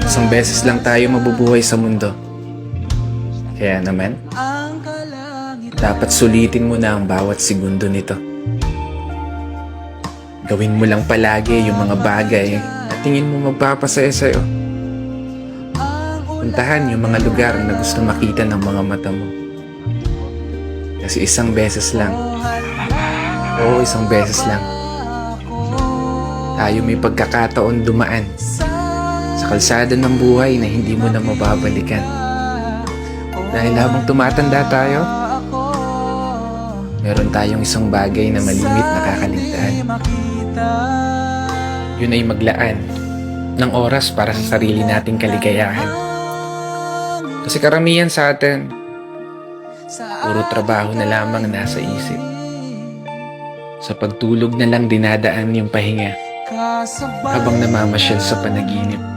Isang beses lang tayo mabubuhay sa mundo. Kaya naman, dapat sulitin mo na ang bawat segundo nito. Gawin mo lang palagi yung mga bagay na tingin mo magpapasaya sa'yo. Puntahan yung mga lugar na gusto makita ng mga mata mo. Kasi isang beses lang, oo, isang beses lang, tayo may pagkakataon dumaan sa kalsada ng buhay na hindi mo na mababalikan. Dahil habang tumatanda tayo, meron tayong isang bagay na malimit na kakaligtaan. Yun ay maglaan ng oras para sa sarili nating kaligayahan. Kasi karamihan sa atin, puro trabaho na lamang nasa isip. Sa pagtulog na lang dinadaan yung pahinga habang namamasyal sa panaginip.